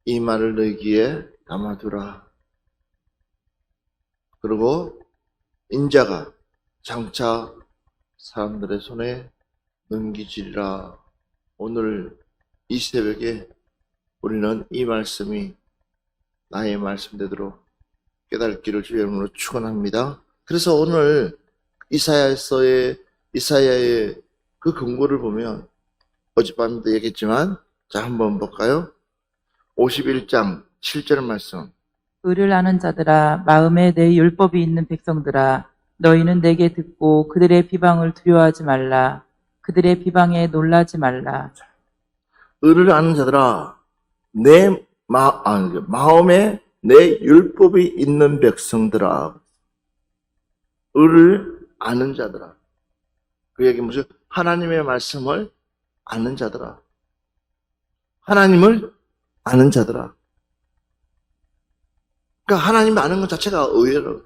이 말을 너희 귀에 담아두라. 그리고 인자가 장차 사람들의 손에 넘기지리라. 오늘 이 새벽에 우리는 이 말씀이 나의 말씀대로 깨닫기를 주의 이름으로 축원합니다. 그래서 오늘 이사야의 그 근거를 보면 어젯밤에도 얘기했지만 자 한번 볼까요? 51장 7절 말씀. 의를 아는 자들아, 마음에 내 율법이 있는 백성들아, 너희는 내게 듣고 그들의 비방을 두려워하지 말라. 그들의 비방에 놀라지 말라. 의를 아는 자들아, 내 마음에 내 율법이 있는 백성들아. 의를 아는 자들아. 그 얘기 무슨 하나님의 말씀을 아는 자들아. 하나님을 아는 자들아. 그러니까 하나님을 아는 것 자체가 의예요.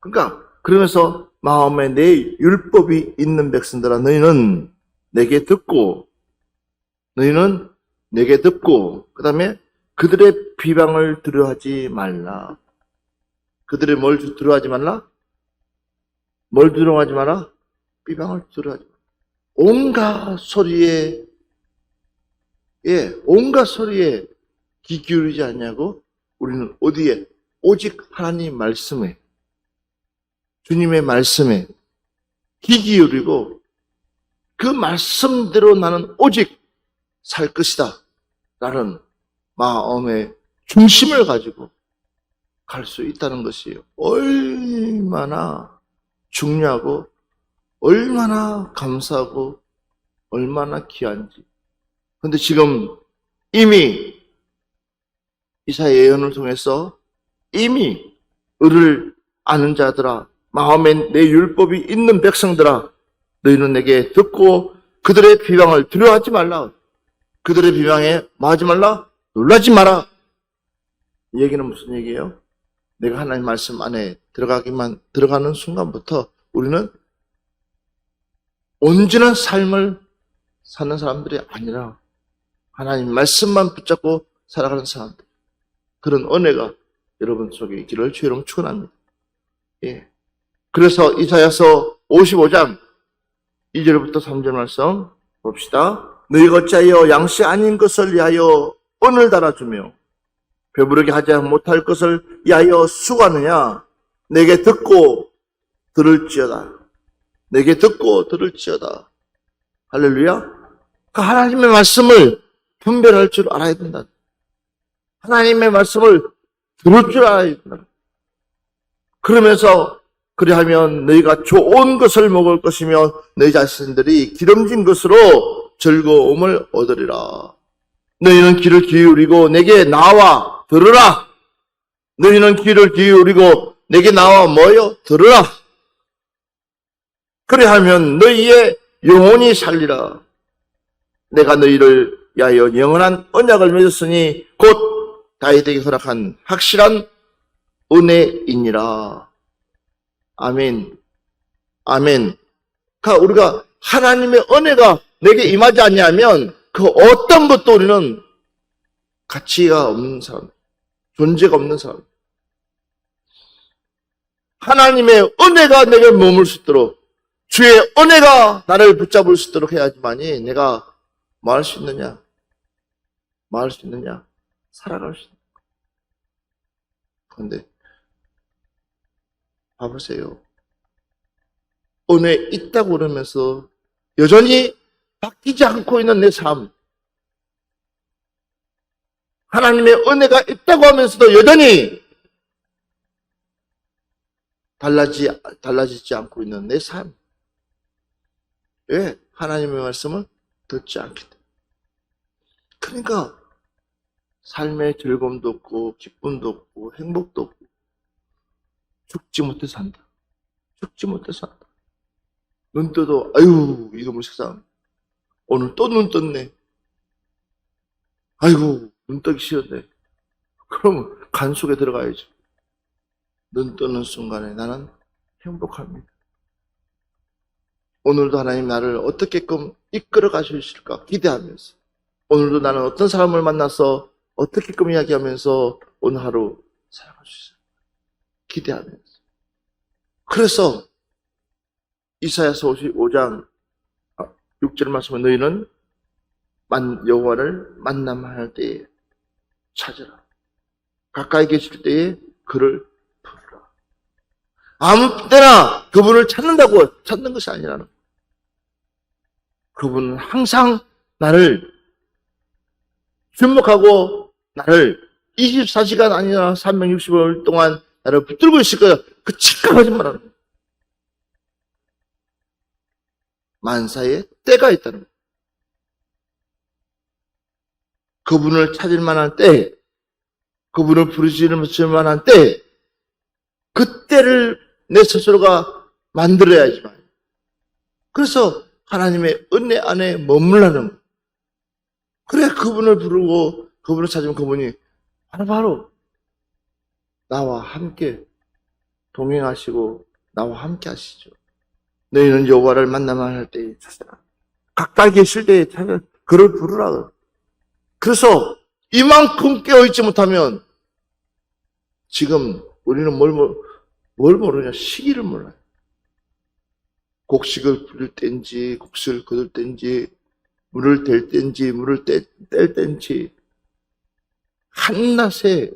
그러니까 그러면서 마음에 내 율법이 있는 백성들아, 너희는 내게 듣고 그 다음에 그들의 비방을 두려워하지 말라. 그들의 뭘 두려워하지 말라? 뭘 두려워하지 마라? 비방을 두려워하지 마라. 온갖 소리에 귀 기울이지 않냐고? 우리는 어디에? 오직 하나님 말씀에, 주님의 말씀에 귀 기울이고 그 말씀대로 나는 오직 살 것이다 라는 마음의 중심을 가지고 갈 수 있다는 것이에요. 얼마나 중요하고 얼마나 감사하고 얼마나 귀한지. 근데 지금 이미 이사야 예언을 통해서 이미 의를 아는 자들아, 마음에 내 율법이 있는 백성들아, 너희는 내게 듣고 그들의 비방을 두려워하지 말라. 그들의 비방에 뭐하지 말라? 놀라지 마라. 이 얘기는 무슨 얘기예요? 내가 하나님 말씀 안에 들어가는 순간부터 우리는 온전한 삶을 사는 사람들이 아니라 하나님 말씀만 붙잡고 살아가는 사람들. 그런 은혜가 여러분 속에 있기를 주의 이름으로 축원합니다. 예. 그래서 이사야서 55장 2절부터 3절 말씀 봅시다. 너희가 어찌하여 양식 아닌 것을 위하여 은을 달아주며 배부르게 하지 못할 것을 위하여 수고하느냐? 내게 듣고 들을지어다. 내게 듣고 들을지어다. 할렐루야. 그 하나님의 말씀을 분별할 줄 알아야 된다. 하나님의 말씀을 들을 줄 알아야 된다. 그러면서 그리하면 너희가 좋은 것을 먹을 것이며 너희 자신들이 기름진 것으로 즐거움을 얻으리라. 너희는 귀를 기울이고 내게 나와 들으라. 너희는 귀를 기울이고 내게 나와 뭐요? 들으라. 그리하면 너희의 영혼이 살리라. 내가 너희를 위하여 영원한 언약을 맺었으니 곧 다윗에게 허락한 확실한 은혜이니라. 아멘. 아멘. 그러니까 우리가 하나님의 은혜가 내게 임하지 않냐면 그 어떤 것도 우리는 가치가 없는 사람, 존재가 없는 사람. 하나님의 은혜가 내게 머물 수 있도록, 주의 은혜가 나를 붙잡을 수 있도록 해야지만이 내가 뭐 할 수 있느냐? 뭐 할 수 있느냐? 살아갈 수 있는. 그런데 봐보세요. 은혜 있다고 그러면서 여전히 바뀌지 않고 있는 내 삶. 하나님의 은혜가 있다고 하면서도 여전히 달라지지 않고 있는 내 삶. 왜? 하나님의 말씀을 듣지 않기 때문에. 그러니까 삶의 즐거움도 없고 기쁨도 없고 행복도 없고 죽지 못해 산다. 죽지 못해 산다. 눈 떠도 아유 이놈의 세상 오늘 또 눈 떴네. 아이고 눈 뜨기 싫었네. 그럼 간 속에 들어가야지. 눈 뜨는 순간에 나는 행복합니다. 오늘도 하나님 나를 어떻게끔 이끌어 가실까 기대하면서 오늘도 나는 어떤 사람을 만나서 어떻게끔 이야기하면서 오늘 하루 살아갈 수 있어요? 기대하면서. 그래서 이사야서 55장 6절 말씀은 너희는 여호와를 만남할 때에 찾으라. 가까이 계실 때에 그를 부르라. 아무 때나 그분을 찾는다고 찾는 것이 아니라는 거예요. 그분은 항상 나를 주목하고 나를 24시간 아니라 365일 동안 나를 붙들고 있을 거야. 그 착각하지 말라는 거예요. 만사에 때가 있다는 거예요. 그분을 찾을 만한 때, 그분을 부르시는 만한 때, 그때를 내 스스로가 만들어야지만. 그래서 하나님의 은혜 안에 머물라는 거예요. 그래, 그분을 부르고 그분을 찾으면 그분이 바로 나와 함께 동행하시고 나와 함께 하시죠. 너희는 여호와를 만나만 할 때에 찾아라. 가까이 계실 때에 찾아 그를 부르라. 그래서 이만큼 깨어있지 못하면 지금 우리는 뭘 모르냐? 시기를 몰라요. 곡식을 부릴 때인지 곡식을 거둘 때인지 물을 댈 때인지 물을 뗄 때인지 한낮에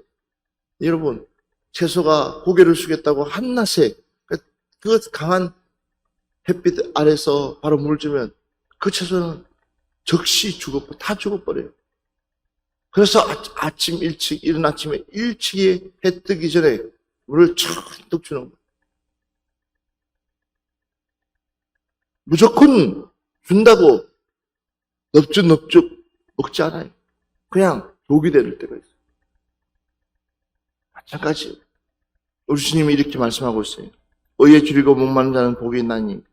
여러분 채소가 고개를 숙였다고 한낮에 그 강한 햇빛 아래서 바로 물을 주면 그 채소는 즉시 다 죽어버려요. 그래서 아침 일찍 이른 아침에 일찍이 해 뜨기 전에 물을 쫙 주는 거예요. 무조건 준다고 넙죽넙죽 먹지 않아요. 그냥 독이 되는 때가 있어요. 마찬가지. 우리 주님이 이렇게 말씀하고 있어요. 의에 줄이고 목마른 자는 복이 있나니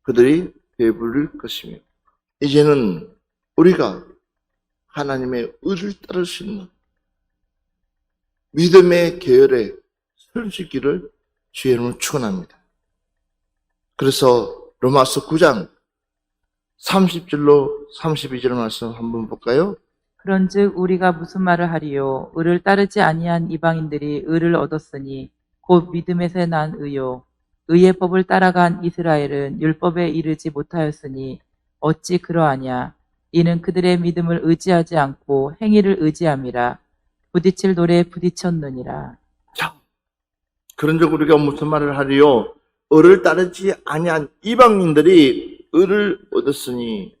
그들이 배부를 것이며. 이제는 우리가 하나님의 의를 따를 수 있는 믿음의 계열에 설 수 있기를 주의 이름으로 축원합니다. 그래서 로마서 9장 30절로 32절 말씀 한번 볼까요? 그런즉 우리가 무슨 말을 하리요? 의를 따르지 아니한 이방인들이 의를 얻었으니 곧 믿음에서 난 의요. 의의 법을 따라간 이스라엘은 율법에 이르지 못하였으니 어찌 그러하냐? 이는 그들의 믿음을 의지하지 않고 행위를 의지함이라. 부딪힐 돌에 부딪혔느니라. 자, 그런즉 우리가 무슨 말을 하리요? 의를 따르지 아니한 이방인들이 의를 얻었으니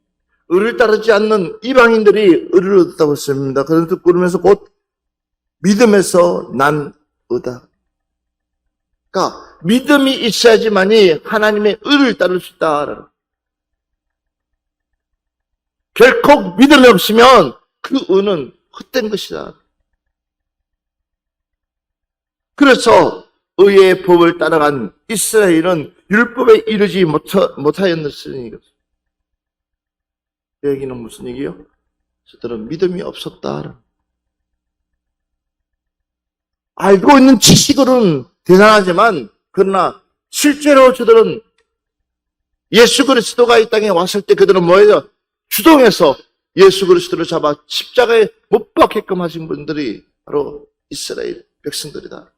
의를 따르지 않는 이방인들이 의를 얻었다고 했습니다. 그러면서 곧 믿음에서 난 의다. 그러니까 믿음이 있어야지만이 하나님의 의를 따를 수 있다. 결코 믿음이 없으면 그 의는 헛된 것이다. 그래서 의의 법을 따라간 이스라엘은 율법에 이르지 못하였으니 이 얘기는 무슨 얘기요? 저들은 믿음이 없었다. 알고 있는 지식으로는 대단하지만 그러나 실제로 저들은 예수 그리스도가 이 땅에 왔을 때 그들은 뭐예요? 주동해서 예수 그리스도를 잡아 십자가에 못 박게끔 하신 분들이 바로 이스라엘 백성들이다.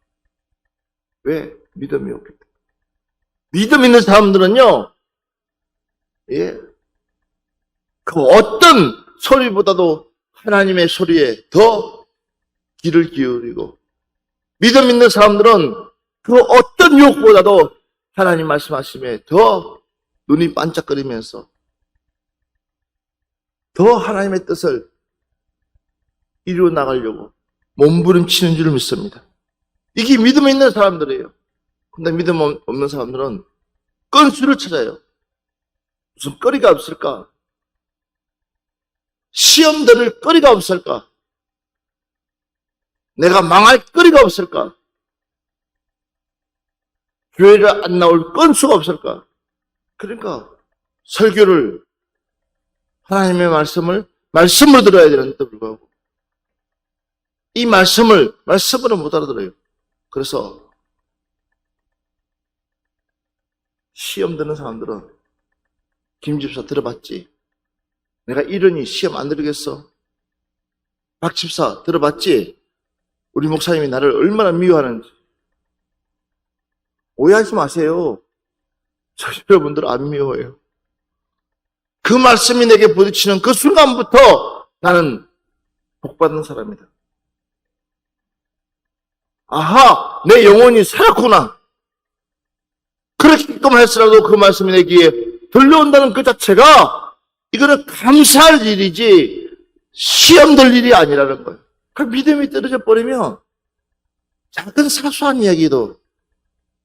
왜? 믿음이 없기 때문에. 믿음 있는 사람들은요, 그 어떤 소리보다도 하나님의 소리에 더 귀를 기울이고, 믿음 있는 사람들은 그 어떤 유혹보다도 하나님 말씀하심에 더 눈이 반짝거리면서 더 하나님의 뜻을 이루어 나가려고 몸부림치는 줄 믿습니다. 이게 믿음 있는 사람들이에요. 근데 믿음 없는 사람들은 건수를 찾아요. 무슨 거리가 없을까? 시험 들을 거리가 없을까? 내가 망할 거리가 없을까? 교회를 안 나올 건수가 없을까? 그러니까 설교를 하나님의 말씀으로 들어야 되는데 불구하고 이 말씀으로 못 알아들어요. 그래서 시험 드는 사람들은 김 집사 들어봤지? 내가 이러니 시험 안 들겠어? 박 집사 들어봤지? 우리 목사님이 나를 얼마나 미워하는지. 오해하지 마세요. 저 여러분들 안 미워해요. 그 말씀이 내게 부딪히는 그 순간부터 나는 복받은 사람이다. 아하, 내 영혼이 살았구나. 그렇게끔 했으라도 그 말씀이 내 귀에 들려온다는 그 자체가 이거는 감사할 일이지 시험 될 일이 아니라는 거예요. 그 믿음이 떨어져 버리면 작은 사소한 이야기도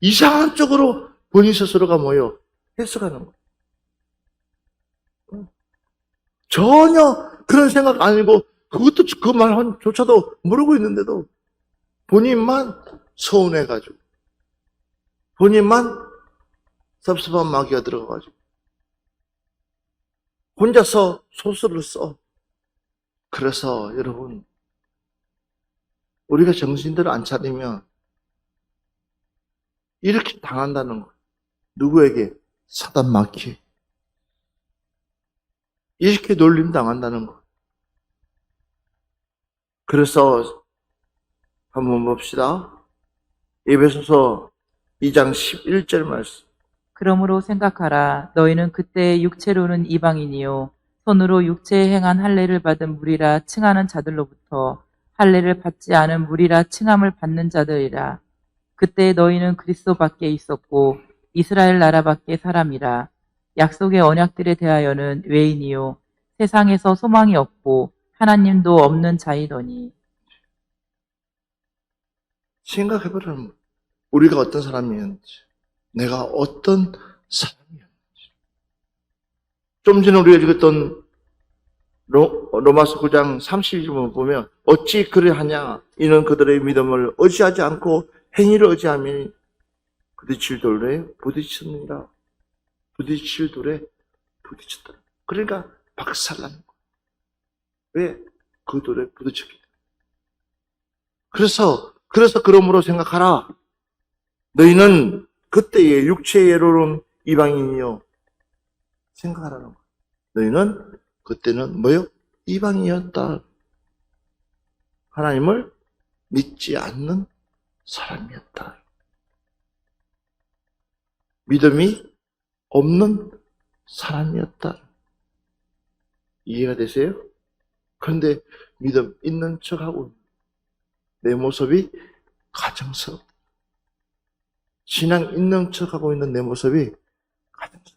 이상한 쪽으로 본인 스스로가 뭐요? 해석하는 거예요. 전혀 그런 생각 아니고 그것도 그 말조차도 모르고 있는데도 본인만 서운해가지고 본인만 섭섭한 마귀가 들어가가지고 혼자서 소설을 써. 그래서 여러분 우리가 정신들을 안 차리면 이렇게 당한다는 거예요. 누구에게? 사단 마귀. 이렇게 놀림 당한다는 거. 그래서 한번 봅시다. 에베소서 2장 11절 말씀. 그러므로 생각하라. 너희는 그때 육체로는 이방인이요 손으로 육체에 행한 할례를 받은 무리라 칭하는 자들로부터 할례를 받지 않은 무리라 칭함을 받는 자들이라. 그때 너희는 그리스도 밖에 있었고 이스라엘 나라 밖에 사람이라. 약속의 언약들에 대하여는 외인이요 세상에서 소망이 없고 하나님도 없는 자이더니. 생각해보라는 우리가 어떤 사람이었는지, 내가 어떤 사람이었는지. 좀 전에 우리가 읽었던 로마서 9장 30절 보면 어찌 그래 하냐 이는 그들의 믿음을 의지하지 않고 행위를 의지하며 부딪힐 돌에 부딪혔느니라. 부딪힐 돌에 부딪혔다. 그러니까 박살나는 거야. 왜? 그 돌에 부딪혔기 때문에. 그래서 그러므로 생각하라. 너희는 그때의 육체의 예로는 이방인이요. 생각하라는 거야. 너희는 그때는 뭐요? 이방인이었다. 하나님을 믿지 않는 사람이었다. 믿음이 없는 사람이었다. 이해가 되세요? 그런데 믿음 있는 척하고 내 모습이 가증스럽다. 신앙 있는 척하고 있는 내 모습이 가증스럽다.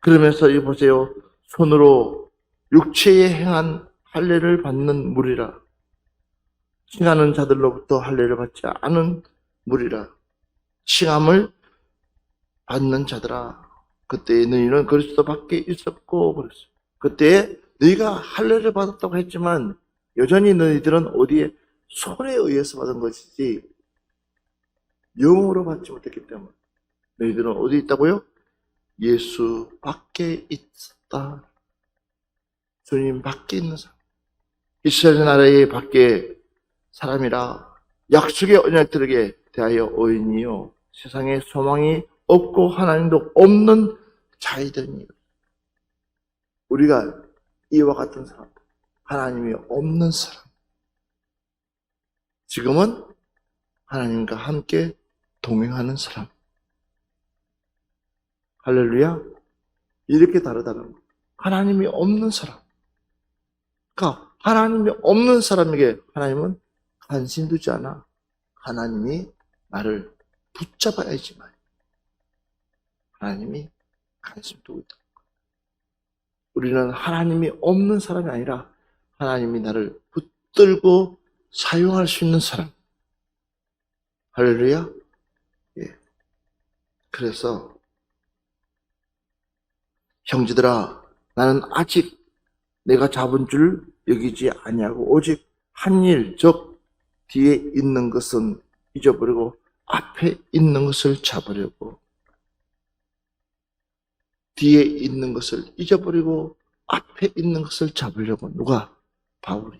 그러면서 이 보세요. 손으로 육체에 행한 할례를 받는 무리라. 칭하는 자들로부터 할례를 받지 않은 무리라. 칭함을 받는 자들아. 그때 너희는 그리스도 밖에 있었고 그랬어요. 그때 너희가 할례를 받았다고 했지만 여전히 너희들은 어디에 손에 의해서 받은 것이지 영으로 받지 못했기 때문에 너희들은 어디 있다고요? 예수 밖에 있었다. 주님 밖에 있는 사람. 이스라엘 나라의 밖에 사람이라 약속의 언약들에게 대하여 의인이요 세상에 소망이 없고 하나님도 없는 자이더니. 우리가 이와 같은 사람, 하나님이 없는 사람. 지금은 하나님과 함께 동행하는 사람. 할렐루야. 이렇게 다르다는 거. 하나님이 없는 사람. 그러니까 하나님이 없는 사람에게 하나님은 관심 두지 않아. 하나님이 나를 붙잡아야지만 하나님이 관심 두고 있다. 우리는 하나님이 없는 사람이 아니라 하나님이 나를 붙들고 사용할 수 있는 사람. 할렐루야. 예. 그래서 형제들아, 나는 아직 내가 잡은 줄 여기지 아니하고 오직 한 일, 즉 뒤에 있는 것은 잊어버리고 앞에 있는 것을 잡으려고. 뒤에 있는 것을 잊어버리고 앞에 있는 것을 잡으려고. 누가? 바울이.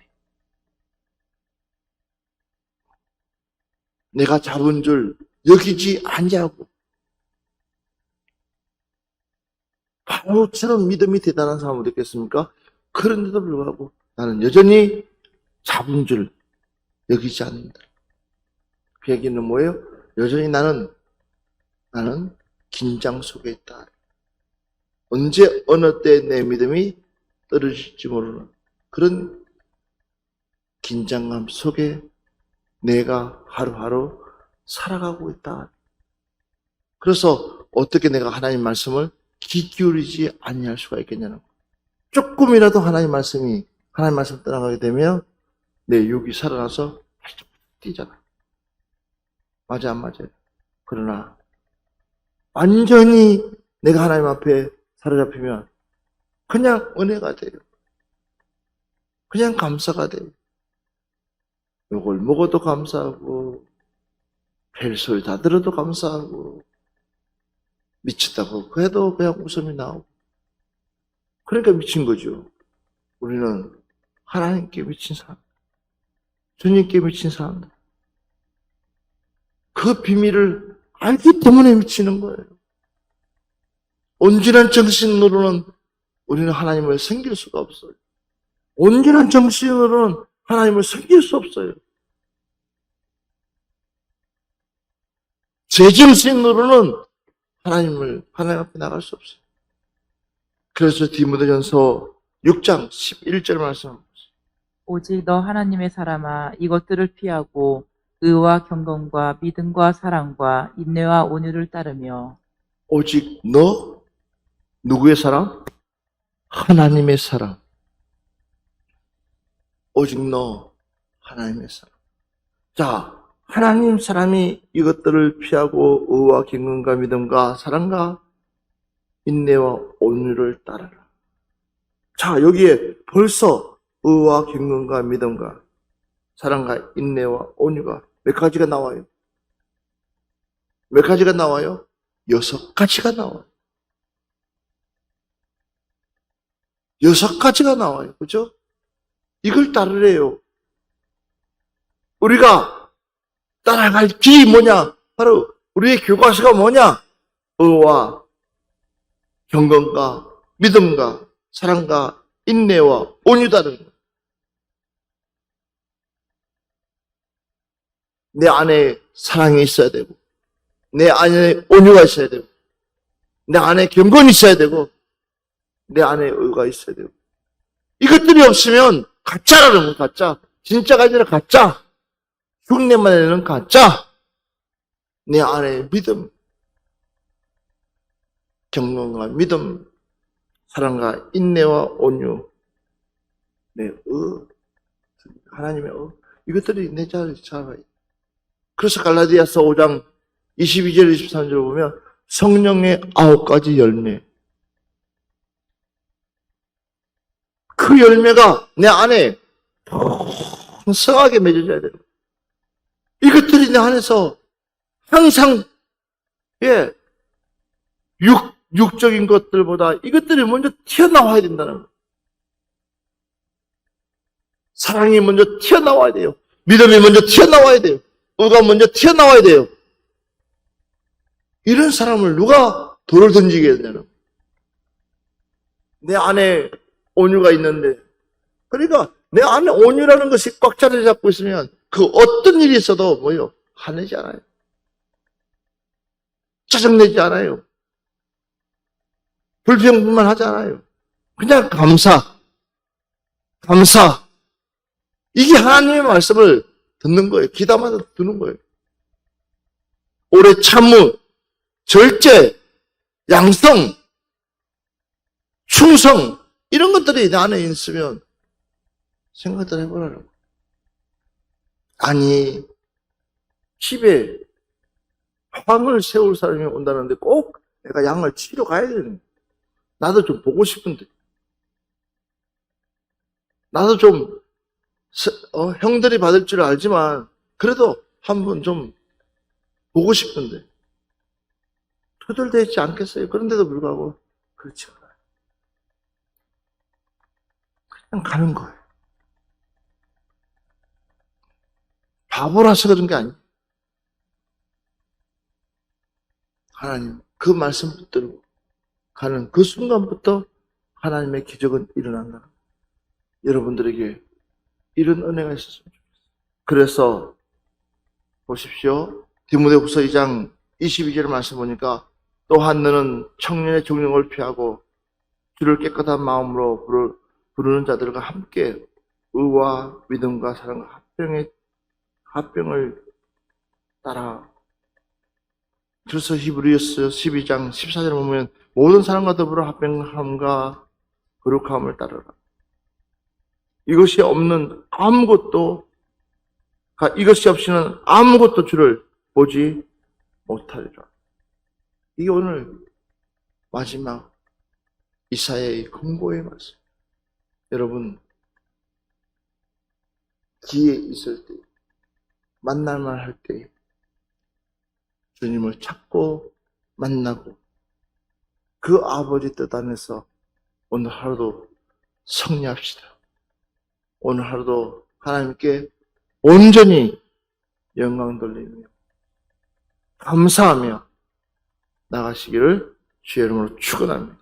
내가 잡은 줄 여기지 아니하고. 바울처럼 믿음이 대단한 사람은 어떻겠습니까? 그런데도 불구하고 나는 여전히 잡은 줄 여기지 않는다. 그 얘기는 뭐예요? 여전히 나는 긴장 속에 있다. 언제 어느 때 내 믿음이 떨어질지 모르는 그런 긴장감 속에 내가 하루하루 살아가고 있다. 그래서 어떻게 내가 하나님 말씀을 귀 기울이지 아니할 수가 있겠냐는 거예요. 조금이라도 하나님 말씀 떠나가게 되면 내 육이 살아나서 발짝 뛰잖아. 맞아 안 맞아요? 그러나 완전히 내가 하나님 앞에 사로잡히면 그냥 은혜가 돼요. 그냥 감사가 돼요. 요걸 먹어도 감사하고 별소리 다 들어도 감사하고 미쳤다고 그래도 그냥 웃음이 나오고 그러니까 미친 거죠. 우리는 하나님께 미친 사람, 주님께 미친 사람들. 그 비밀을 알기 때문에 미치는 거예요. 온전한 정신으로는 우리는 하나님을 섬길 수가 없어요. 온전한 정신으로는 하나님을 섬길 수 없어요. 제 정신으로는 하나님 앞에 나갈 수 없어요. 그래서 디모데전서 6장 11절 말씀. 오직 너 하나님의 사람아 이것들을 피하고 의와 경건과 믿음과 사랑과 인내와 온유를 따르며 오직 너 누구의 사람? 하나님의 사람. 오직 너 하나님의 사람. 자, 하나님 사람이 이것들을 피하고 의와 경건과 믿음과 사랑과 인내와 온유를 따르라. 자, 여기에 벌써 의와 경건과 믿음과 사랑과 인내와 온유가 몇 가지가 나와요? 몇 가지가 나와요? 6가지가 나와요. 6가지가 나와요. 그죠? 이걸 따르래요. 우리가 따라갈 길이 뭐냐? 바로 우리의 교과서가 뭐냐? 의와 경건과 믿음과 사랑과 인내와 온유다는 거예요. 내 안에 사랑이 있어야 되고 내 안에 온유가 있어야 되고 내 안에 경건이 있어야 되고 내 안에 의가 있어야 되고 이것들이 없으면 가짜라는 건 가짜. 진짜가 아니라 가짜. 흉내만 내는 가짜. 내 안에 믿음, 경건과 믿음, 사랑과 인내와 온유, 내 하나님의 이것들이 내 자리에 살아요. 그래서 갈라디아서 5장 22절 23절 보면 성령의 9가지 열매. 그 열매가 내 안에 풍성하게 맺어져야 돼요. 이것들이 내 안에서 항상 육적인 것들보다 이것들이 먼저 튀어나와야 된다는 거예요. 사랑이 먼저 튀어나와야 돼요. 믿음이 먼저 튀어나와야 돼요. 의가 먼저 튀어나와야 돼요. 이런 사람을 누가 돌을 던지게 되냐는 내 안에 온유가 있는데 그러니까 내 안에 온유라는 것이 꽉 자리 잡고 있으면 그 어떤 일이 있어도 뭐요? 화내지 않아요. 짜증내지 않아요. 불평만 하지 않아요. 그냥 감사. 이게 하나님의 말씀을 듣는 거예요. 귀담아서 듣는 거예요. 오래 참무, 절제, 양성, 충성 이런 것들이 내 안에 있으면 생각들 해보라고. 아니 집에 황을 세울 사람이 온다는데 꼭 내가 양을 치러 가야 되는데 나도 좀 보고 싶은데 나도 좀 형들이 받을 줄 알지만 그래도 한번 좀 보고 싶은데 토들대지 않겠어요? 그런데도 불구하고 그렇지 않아요. 그냥 가는 거예요. 바보라서 그런 게 아니에요. 하나님 그 말씀 붙들고 가는 그 순간부터 하나님의 기적은 일어난다. 여러분들에게 이런 은혜가 있었으면 좋겠어요. 그래서 보십시오. 디모데후서 2장 22절 말씀 보니까 또한 너는 청년의 종령을 피하고 주를 깨끗한 마음으로 부르는 자들과 함께 의와 믿음과 사랑과 합병을 따라. 그래서 히브리서 12장 14절에 보면 모든 사람과 더불어 합병함과 거룩함을 따르라. 이것이 없는 아무것도, 이것이 없이는 아무것도 주를 보지 못하리라. 이게 오늘 마지막 이사야의 권고의 말씀. 여러분, 기회 있을 때, 만날만 할 때, 주님을 찾고 만나고 그 아버지 뜻 안에서 오늘 하루도 승리합시다. 오늘 하루도 하나님께 온전히 영광 돌리며 감사하며 나가시기를 주의 이름으로 축원합니다.